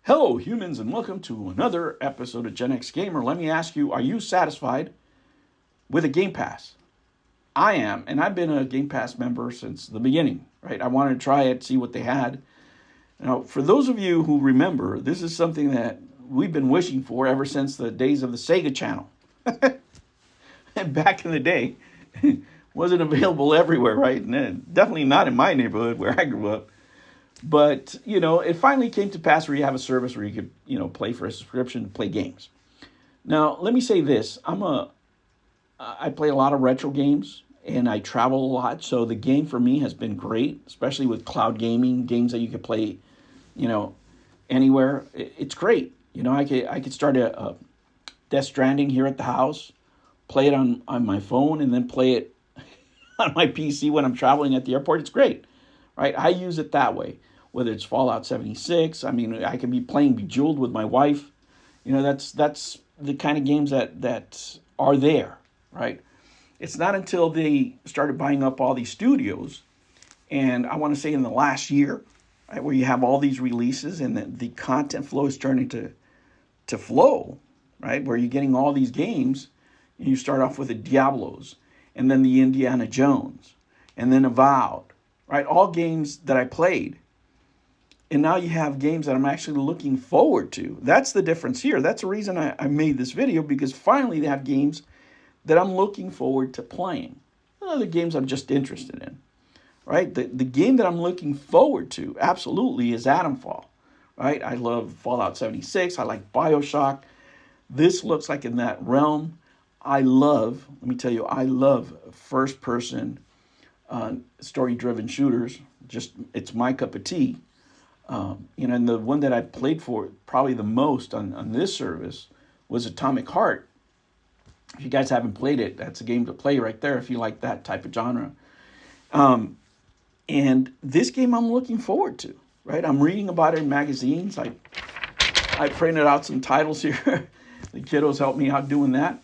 Hello, humans, and welcome to another episode of Gen X Gamer. Let me ask you, are you satisfied with a Game Pass? I am, and I've been a Game Pass member since the beginning, right? I wanted to try it, see what they had. Now, for those of you who remember, this is something that we've been wishing for ever since the days of the Sega Channel. And back in the day, wasn't available everywhere, right? And definitely not in my neighborhood where I grew up. But, it finally came to pass where you have a service where you could, play for a subscription to play games. Now, let me say this. I play a lot of retro games and I travel a lot. So the game for me has been great, especially with cloud gaming, games that you could play, you know, anywhere. It's great. I could start a Death Stranding here at the house, play it on my phone, and then play it on my PC when I'm traveling at the airport. It's great, right? I use it that way. Whether it's Fallout 76, I mean, I can be playing Bejeweled with my wife. That's the kind of games that are there, right? It's not until they started buying up all these studios, and I want to say in the last year, right, where you have all these releases and the content flow is starting to flow, right? Where you're getting all these games, and you start off with the Diablos, and then the Indiana Jones, and then Avowed, right? All games that I played. And now you have games that I'm actually looking forward to. That's the difference here. That's the reason I made this video, because finally they have games that I'm looking forward to playing. Other games I'm just interested in, right? The game that I'm looking forward to absolutely is Atomfall, right? I love Fallout 76. I like BioShock. This looks like in that realm. Let me tell you, I love first-person story-driven shooters. It's my cup of tea. And the one that I played for probably the most on this service was Atomic Heart. If you guys haven't played it, that's a game to play right there if you like that type of genre. And this game I'm looking forward to, right? I'm reading about it in magazines. I printed out some titles here. The kiddos helped me out doing that,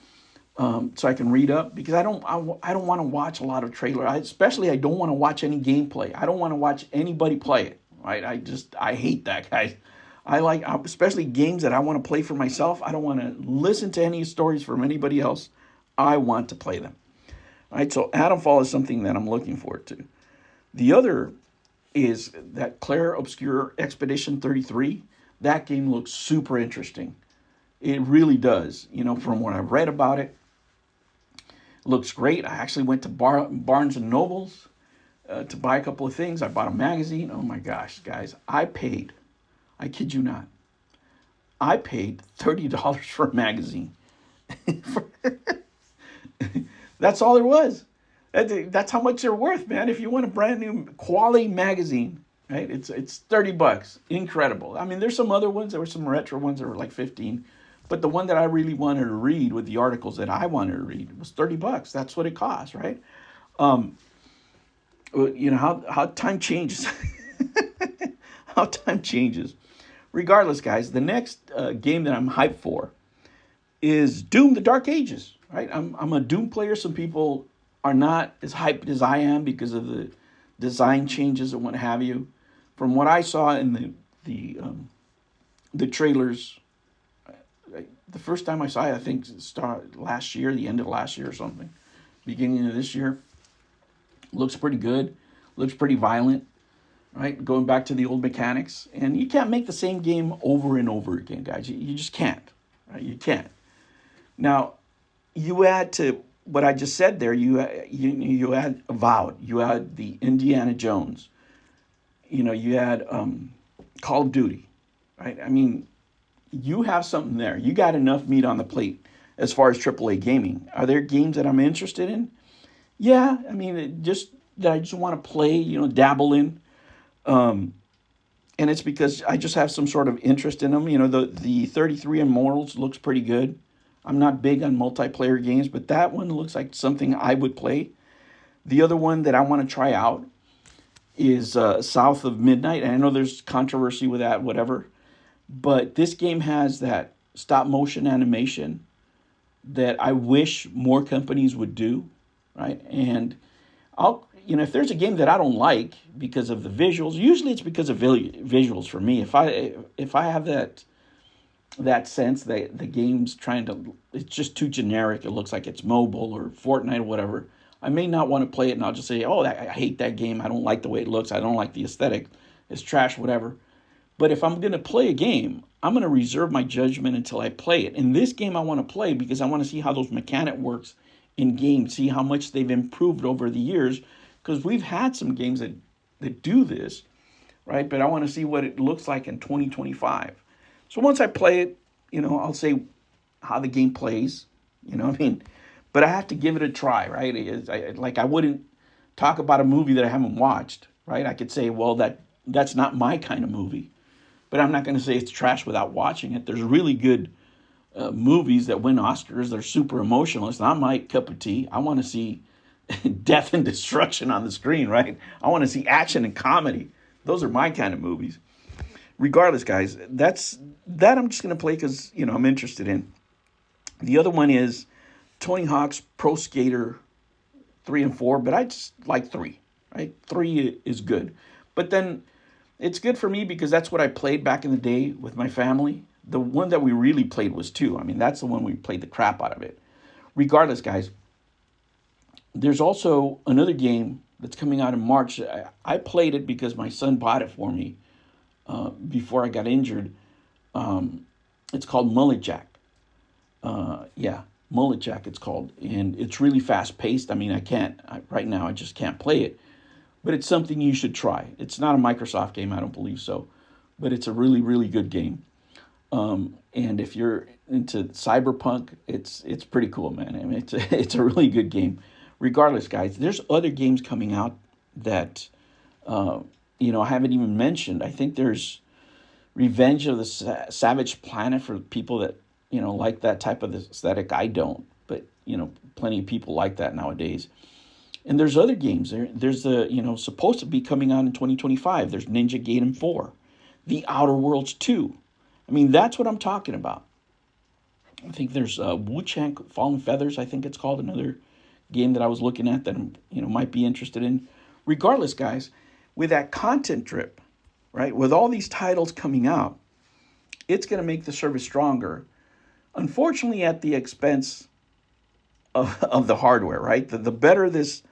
so I can read up, because I don't want to watch a lot of trailer. I don't want to watch any gameplay. I don't want to watch anybody play it. Right? I hate that, guys. I like, especially games that I want to play for myself. I don't want to listen to any stories from anybody else. I want to play them. Right? So Atomfall is something that I'm looking forward to. The other is that Claire Obscure Expedition 33. That game looks super interesting. It really does. From what I've read about it, it looks great. I actually went to Barnes and Nobles to buy a couple of things. I bought a magazine. Oh my gosh, guys. I kid you not, I paid $30 for a magazine. That's all there was. That's how much they're worth, man. If you want a brand new quality magazine, right? It's $30. Incredible. I mean, there's some other ones. There were some retro ones that were like 15. But the one that I really wanted to read with the articles that I wanted to read was $30. That's what it cost, right? How time changes. How time changes. Regardless, guys, the next game that I'm hyped for is Doom: The Dark Ages. Right? I'm a Doom player. Some people are not as hyped as I am because of the design changes and what have you. From what I saw in the trailers, the first time I saw it, I think last year, the end of last year or something, beginning of this year. Looks pretty good. Looks pretty violent, right? Going back to the old mechanics. And you can't make the same game over and over again, guys. You just can't. Right? You can't. Now, you add to what I just said there, you add Avowed. You add the Indiana Jones. You add Call of Duty, right? I mean, you have something there. You got enough meat on the plate as far as AAA gaming. Are there games that I'm interested in? Yeah, I mean, I just want to play, dabble in. And it's because I just have some sort of interest in them. The 33 Immortals looks pretty good. I'm not big on multiplayer games, but that one looks like something I would play. The other one that I want to try out is South of Midnight. And I know there's controversy with that, whatever. But this game has that stop motion animation that I wish more companies would do. Right? And if there's a game that I don't like because of the visuals, usually it's because of visuals for me. If I have that sense that the game's it's just too generic. It looks like it's mobile or Fortnite or whatever. I may not want to play it, and I'll just say, oh, I hate that game. I don't like the way it looks. I don't like the aesthetic. It's trash, whatever. But if I'm going to play a game, I'm going to reserve my judgment until I play it. In this game, I want to play because I want to see how those mechanic works in game, see how much they've improved over the years, because we've had some games that do this, right? But I want to see what it looks like in 2025. So once I play it, I'll say how the game plays, but I have to give it a try, right? I wouldn't talk about a movie that I haven't watched, right? I could say, well, that's not my kind of movie, but I'm not going to say it's trash without watching it. There's really good movies that win Oscars. They're super emotional. It's not my cup of tea. I want to see death and destruction on the screen, right? I want to see action and comedy. Those are my kind of movies. Regardless, guys, that I'm just going to play because, I'm interested in. The other one is Tony Hawk's Pro Skater 3 and 4, but I just like 3, right? 3 is good. But then it's good for me because that's what I played back in the day with my family. The one that we really played was 2. I mean, that's the one we played the crap out of it. Regardless, guys, there's also another game that's coming out in March. I played it because my son bought it for me before I got injured. It's called Mullet Jack. Mullet Jack it's called. And it's really fast-paced. I mean, right now I just can't play it. But it's something you should try. It's not a Microsoft game, I don't believe so. But it's a really, really good game. And if you're into cyberpunk, it's pretty cool, man. I mean, it's a really good game. Regardless, guys, there's other games coming out that I haven't even mentioned. I think there's Revenge of the Savage Planet for people that like that type of aesthetic. I don't, but plenty of people like that nowadays. And there's other games. There's the supposed to be coming out in 2025. There's Ninja Gaiden 4, The Outer Worlds 2. I mean, that's what I'm talking about. I think there's Wu-Chang Fallen Feathers, I think it's called, another game that I was looking at that might be interested in. Regardless, guys, with that content drip, right, with all these titles coming out, it's going to make the service stronger. Unfortunately, at the expense of the hardware, right? The better this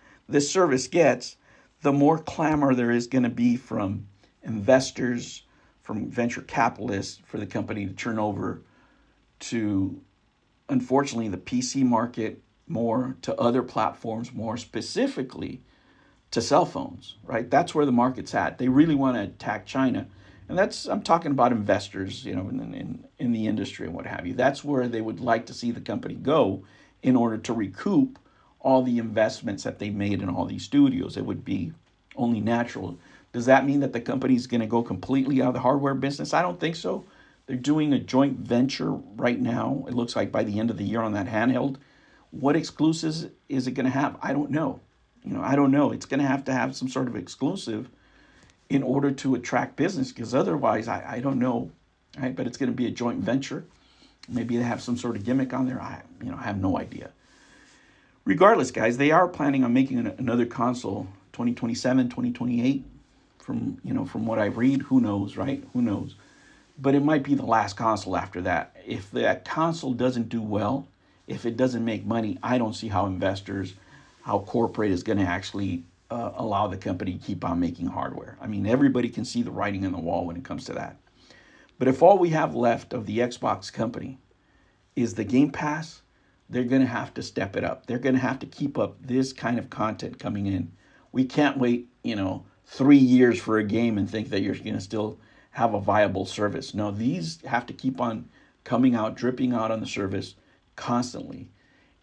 service gets, the more clamor there is going to be from investors, from venture capitalists for the company to turn over to, unfortunately, the PC market more, to other platforms more, specifically to cell phones, right? That's where the market's at. They really want to attack China. And I'm talking about investors, in the industry and what have you. That's where they would like to see the company go in order to recoup all the investments that they made in all these studios. It would be only natural. Does that mean that the company's going to go completely out of the hardware business? I don't think so. They're doing a joint venture right now. It looks like by the end of the year on that handheld. What exclusives is it going to have? I don't know. I don't know. It's going to have some sort of exclusive in order to attract business, because otherwise, I don't know. Right? But it's going to be a joint venture. Maybe they have some sort of gimmick on there. I have no idea. Regardless, guys, they are planning on making another console 2027, 2028. From what I read, who knows, right? Who knows? But it might be the last console after that. If that console doesn't do well, if it doesn't make money, I don't see how investors, how corporate is going to actually allow the company to keep on making hardware. I mean, everybody can see the writing on the wall when it comes to that. But if all we have left of the Xbox company is the Game Pass, they're going to have to step it up. They're going to have to keep up this kind of content coming in. We can't wait, 3 years for a game and think that you're going to still have a viable service. No, these have to keep on coming out, dripping out on the service constantly.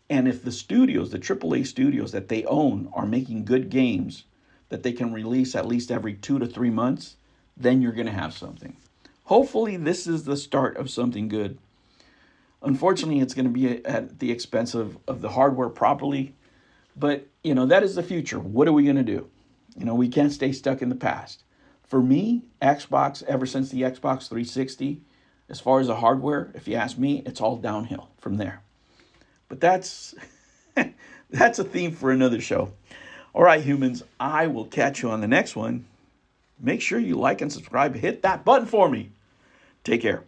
And if the studios, the AAA studios that they own, are making good games that they can release at least every 2 to 3 months, then you're going to have something. Hopefully, this is the start of something good. Unfortunately, it's going to be at the expense of the hardware properly. But, that is the future. What are we going to do? We can't stay stuck in the past. For me, Xbox, ever since the Xbox 360, as far as the hardware, if you ask me, it's all downhill from there. But that's a theme for another show. All right, humans, I will catch you on the next one. Make sure you like and subscribe. Hit that button for me. Take care.